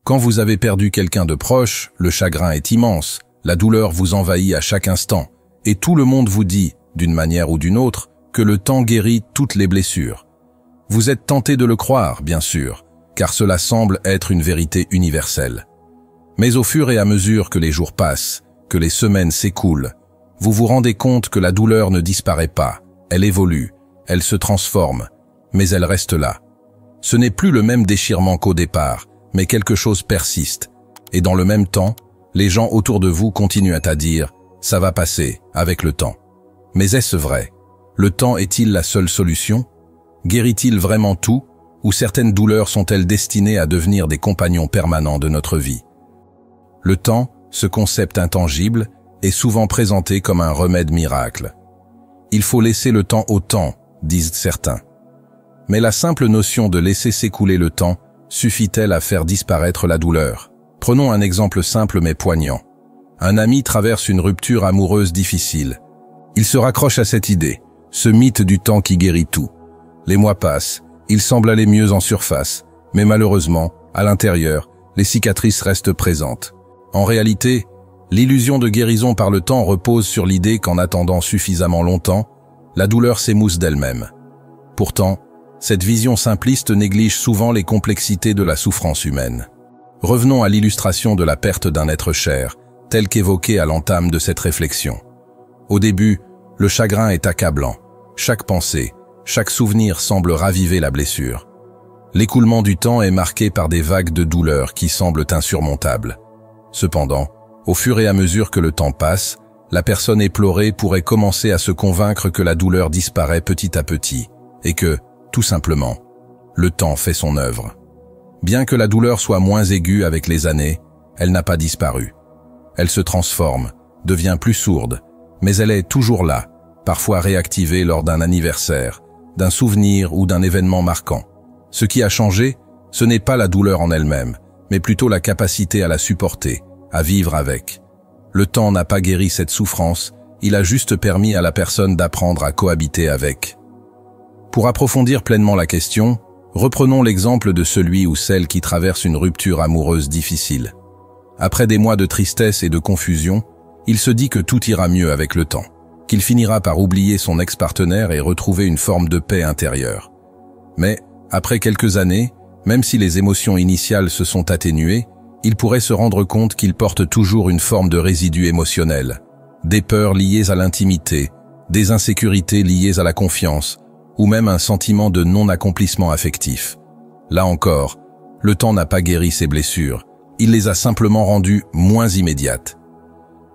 Quand vous avez perdu quelqu'un de proche, le chagrin est immense, la douleur vous envahit à chaque instant, et tout le monde vous dit, d'une manière ou d'une autre, que le temps guérit toutes les blessures. Vous êtes tenté de le croire, bien sûr, car cela semble être une vérité universelle. Mais au fur et à mesure que les jours passent, que les semaines s'écoulent, vous vous rendez compte que la douleur ne disparaît pas, elle évolue, elle se transforme, mais elle reste là. Ce n'est plus le même déchirement qu'au départ, mais quelque chose persiste, et dans le même temps, les gens autour de vous continuent à dire « ça va passer, avec le temps ». Mais est-ce vrai? Le temps est-il la seule solution? Guérit-il vraiment tout, ou certaines douleurs sont-elles destinées à devenir des compagnons permanents de notre vie? Le temps, ce concept intangible, est souvent présenté comme un remède miracle. Il faut laisser le temps au temps, disent certains. Mais la simple notion de laisser s'écouler le temps suffit-elle à faire disparaître la douleur? Prenons un exemple simple mais poignant. Un ami traverse une rupture amoureuse difficile. Il se raccroche à cette idée, ce mythe du temps qui guérit tout. Les mois passent, il semble aller mieux en surface, mais malheureusement, à l'intérieur, les cicatrices restent présentes. En réalité, l'illusion de guérison par le temps repose sur l'idée qu'en attendant suffisamment longtemps, la douleur s'émousse d'elle-même. Pourtant, cette vision simpliste néglige souvent les complexités de la souffrance humaine. Revenons à l'illustration de la perte d'un être cher, telle qu'évoquée à l'entame de cette réflexion. Au début, le chagrin est accablant. Chaque pensée, chaque souvenir semble raviver la blessure. L'écoulement du temps est marqué par des vagues de douleur qui semblent insurmontables. Cependant, au fur et à mesure que le temps passe, la personne éplorée pourrait commencer à se convaincre que la douleur disparaît petit à petit, et que, tout simplement, le temps fait son œuvre. Bien que la douleur soit moins aiguë avec les années, elle n'a pas disparu. Elle se transforme, devient plus sourde, mais elle est toujours là, parfois réactivée lors d'un anniversaire, d'un souvenir ou d'un événement marquant. Ce qui a changé, ce n'est pas la douleur en elle-même, mais plutôt la capacité à la supporter, à vivre avec. Le temps n'a pas guéri cette souffrance, il a juste permis à la personne d'apprendre à cohabiter avec. Pour approfondir pleinement la question, reprenons l'exemple de celui ou celle qui traverse une rupture amoureuse difficile. Après des mois de tristesse et de confusion, il se dit que tout ira mieux avec le temps, qu'il finira par oublier son ex-partenaire et retrouver une forme de paix intérieure. Mais, après quelques années, même si les émotions initiales se sont atténuées, il pourrait se rendre compte qu'il porte toujours une forme de résidu émotionnel, des peurs liées à l'intimité, des insécurités liées à la confiance, ou même un sentiment de non-accomplissement affectif. Là encore, le temps n'a pas guéri ces blessures, il les a simplement rendues moins immédiates.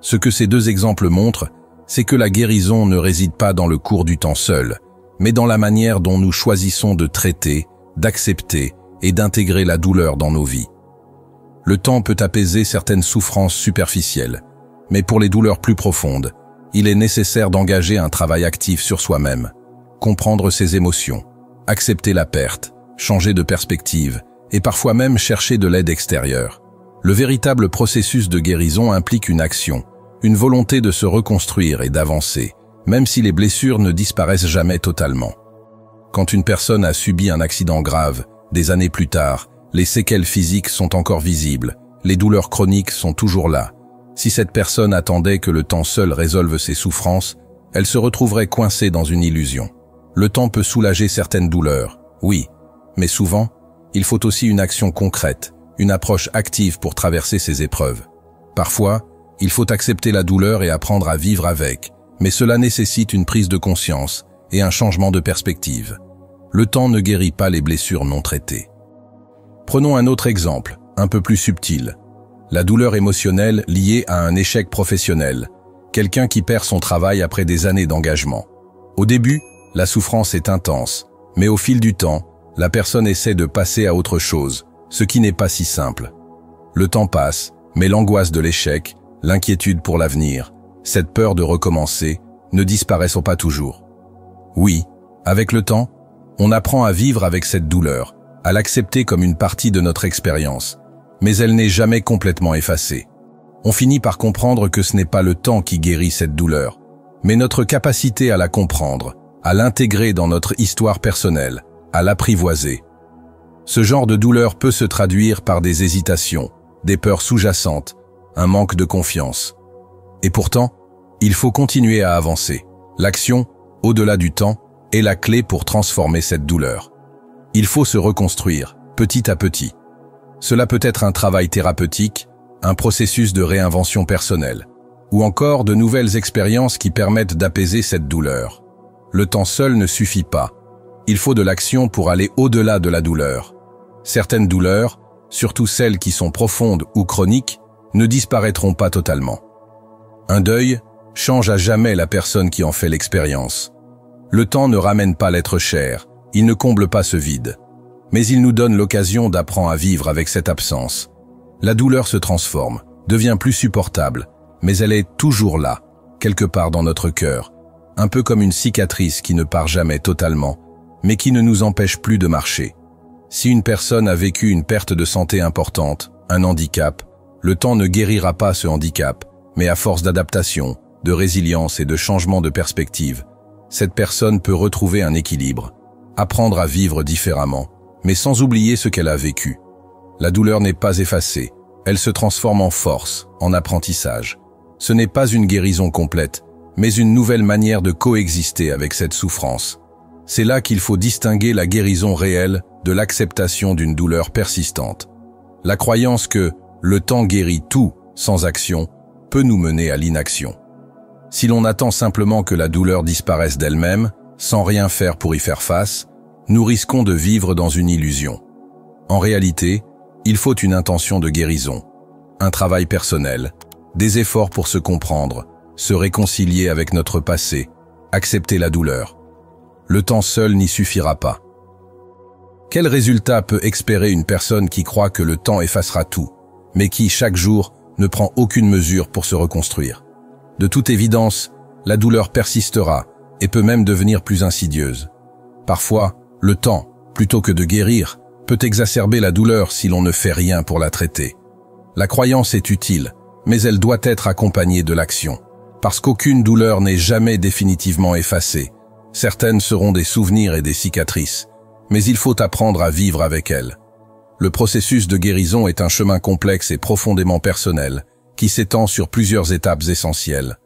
Ce que ces deux exemples montrent, c'est que la guérison ne réside pas dans le cours du temps seul, mais dans la manière dont nous choisissons de traiter, d'accepter et d'intégrer la douleur dans nos vies. Le temps peut apaiser certaines souffrances superficielles, mais pour les douleurs plus profondes, il est nécessaire d'engager un travail actif sur soi-même, comprendre ses émotions, accepter la perte, changer de perspective et parfois même chercher de l'aide extérieure. Le véritable processus de guérison implique une action, une volonté de se reconstruire et d'avancer, même si les blessures ne disparaissent jamais totalement. Quand une personne a subi un accident grave, des années plus tard, les séquelles physiques sont encore visibles, les douleurs chroniques sont toujours là. Si cette personne attendait que le temps seul résolve ses souffrances, elle se retrouverait coincée dans une illusion. Le temps peut soulager certaines douleurs, oui, mais souvent, il faut aussi une action concrète, une approche active pour traverser ces épreuves. Parfois, il faut accepter la douleur et apprendre à vivre avec, mais cela nécessite une prise de conscience et un changement de perspective. Le temps ne guérit pas les blessures non traitées. Prenons un autre exemple, un peu plus subtil. La douleur émotionnelle liée à un échec professionnel, quelqu'un qui perd son travail après des années d'engagement. Au début, la souffrance est intense, mais au fil du temps, la personne essaie de passer à autre chose, ce qui n'est pas si simple. Le temps passe, mais l'angoisse de l'échec, l'inquiétude pour l'avenir, cette peur de recommencer, ne disparaissent pas toujours. Oui, avec le temps, on apprend à vivre avec cette douleur, à l'accepter comme une partie de notre expérience, mais elle n'est jamais complètement effacée. On finit par comprendre que ce n'est pas le temps qui guérit cette douleur, mais notre capacité à la comprendre, à l'intégrer dans notre histoire personnelle, à l'apprivoiser. Ce genre de douleur peut se traduire par des hésitations, des peurs sous-jacentes, un manque de confiance. Et pourtant, il faut continuer à avancer. L'action, au-delà du temps, est la clé pour transformer cette douleur. Il faut se reconstruire, petit à petit. Cela peut être un travail thérapeutique, un processus de réinvention personnelle, ou encore de nouvelles expériences qui permettent d'apaiser cette douleur. Le temps seul ne suffit pas. Il faut de l'action pour aller au-delà de la douleur. Certaines douleurs, surtout celles qui sont profondes ou chroniques, ne disparaîtront pas totalement. Un deuil change à jamais la personne qui en fait l'expérience. Le temps ne ramène pas l'être cher, il ne comble pas ce vide. Mais il nous donne l'occasion d'apprendre à vivre avec cette absence. La douleur se transforme, devient plus supportable, mais elle est toujours là, quelque part dans notre cœur, un peu comme une cicatrice qui ne part jamais totalement, mais qui ne nous empêche plus de marcher. Si une personne a vécu une perte de santé importante, un handicap, le temps ne guérira pas ce handicap, mais à force d'adaptation, de résilience et de changement de perspective, cette personne peut retrouver un équilibre, apprendre à vivre différemment, mais sans oublier ce qu'elle a vécu. La douleur n'est pas effacée, elle se transforme en force, en apprentissage. Ce n'est pas une guérison complète, mais une nouvelle manière de coexister avec cette souffrance. C'est là qu'il faut distinguer la guérison réelle de l'acceptation d'une douleur persistante. La croyance que le temps guérit tout sans action peut nous mener à l'inaction. Si l'on attend simplement que la douleur disparaisse d'elle-même, sans rien faire pour y faire face, nous risquons de vivre dans une illusion. En réalité, il faut une intention de guérison, un travail personnel, des efforts pour se comprendre, se réconcilier avec notre passé, accepter la douleur. Le temps seul n'y suffira pas. Quel résultat peut espérer une personne qui croit que le temps effacera tout, mais qui, chaque jour, ne prend aucune mesure pour se reconstruire? De toute évidence, la douleur persistera et peut même devenir plus insidieuse. Parfois, le temps, plutôt que de guérir, peut exacerber la douleur si l'on ne fait rien pour la traiter. La croyance est utile, mais elle doit être accompagnée de l'action. Parce qu'aucune douleur n'est jamais définitivement effacée. Certaines seront des souvenirs et des cicatrices, mais il faut apprendre à vivre avec elles. Le processus de guérison est un chemin complexe et profondément personnel, qui s'étend sur plusieurs étapes essentielles.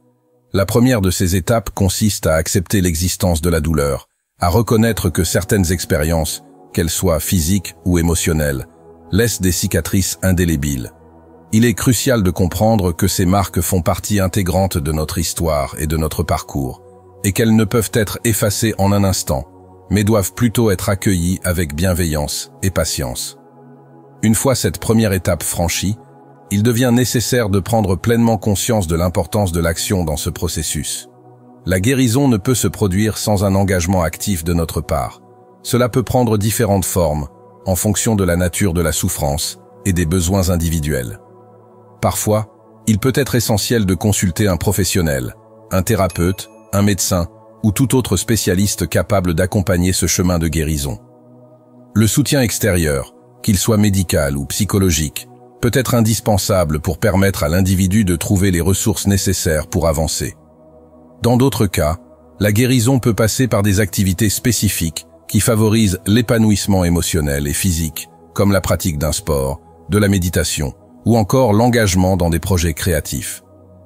La première de ces étapes consiste à accepter l'existence de la douleur, à reconnaître que certaines expériences, qu'elles soient physiques ou émotionnelles, laissent des cicatrices indélébiles. Il est crucial de comprendre que ces marques font partie intégrante de notre histoire et de notre parcours, et qu'elles ne peuvent être effacées en un instant, mais doivent plutôt être accueillies avec bienveillance et patience. Une fois cette première étape franchie, il devient nécessaire de prendre pleinement conscience de l'importance de l'action dans ce processus. La guérison ne peut se produire sans un engagement actif de notre part. Cela peut prendre différentes formes, en fonction de la nature de la souffrance et des besoins individuels. Parfois, il peut être essentiel de consulter un professionnel, un thérapeute, un médecin ou tout autre spécialiste capable d'accompagner ce chemin de guérison. Le soutien extérieur, qu'il soit médical ou psychologique, peut être indispensable pour permettre à l'individu de trouver les ressources nécessaires pour avancer. Dans d'autres cas, la guérison peut passer par des activités spécifiques qui favorisent l'épanouissement émotionnel et physique, comme la pratique d'un sport, de la méditation, ou encore l'engagement dans des projets créatifs.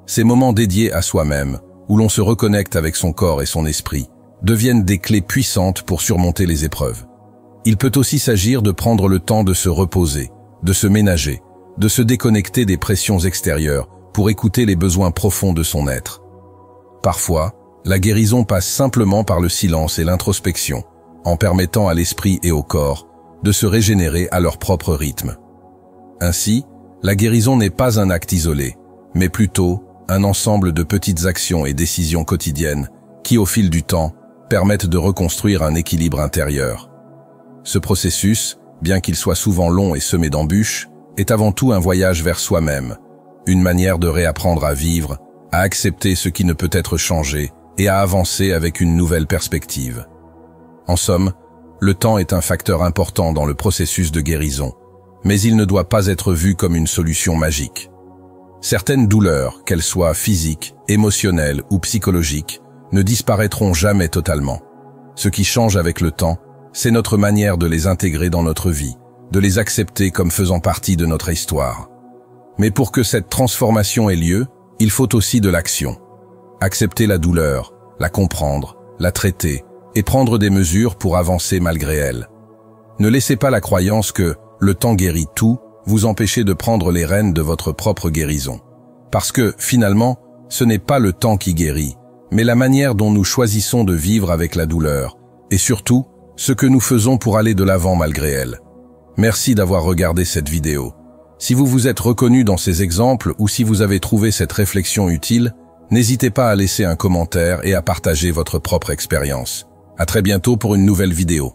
Ces moments dédiés à soi-même, où l'on se reconnecte avec son corps et son esprit, deviennent des clés puissantes pour surmonter les épreuves. Il peut aussi s'agir de prendre le temps de se reposer, de se ménager, de se déconnecter des pressions extérieures pour écouter les besoins profonds de son être. Parfois, la guérison passe simplement par le silence et l'introspection, en permettant à l'esprit et au corps de se régénérer à leur propre rythme. Ainsi, la guérison n'est pas un acte isolé, mais plutôt un ensemble de petites actions et décisions quotidiennes qui, au fil du temps, permettent de reconstruire un équilibre intérieur. Ce processus, bien qu'il soit souvent long et semé d'embûches, est avant tout un voyage vers soi-même, une manière de réapprendre à vivre, à accepter ce qui ne peut être changé et à avancer avec une nouvelle perspective. En somme, le temps est un facteur important dans le processus de guérison, mais il ne doit pas être vu comme une solution magique. Certaines douleurs, qu'elles soient physiques, émotionnelles ou psychologiques, ne disparaîtront jamais totalement. Ce qui change avec le temps, c'est notre manière de les intégrer dans notre vie de les accepter comme faisant partie de notre histoire. Mais pour que cette transformation ait lieu, il faut aussi de l'action. Accepter la douleur, la comprendre, la traiter et prendre des mesures pour avancer malgré elle. Ne laissez pas la croyance que « le temps guérit tout » vous empêcher de prendre les rênes de votre propre guérison. Parce que, finalement, ce n'est pas le temps qui guérit, mais la manière dont nous choisissons de vivre avec la douleur, et surtout, ce que nous faisons pour aller de l'avant malgré elle. Merci d'avoir regardé cette vidéo. Si vous vous êtes reconnu dans ces exemples ou si vous avez trouvé cette réflexion utile, n'hésitez pas à laisser un commentaire et à partager votre propre expérience. À très bientôt pour une nouvelle vidéo.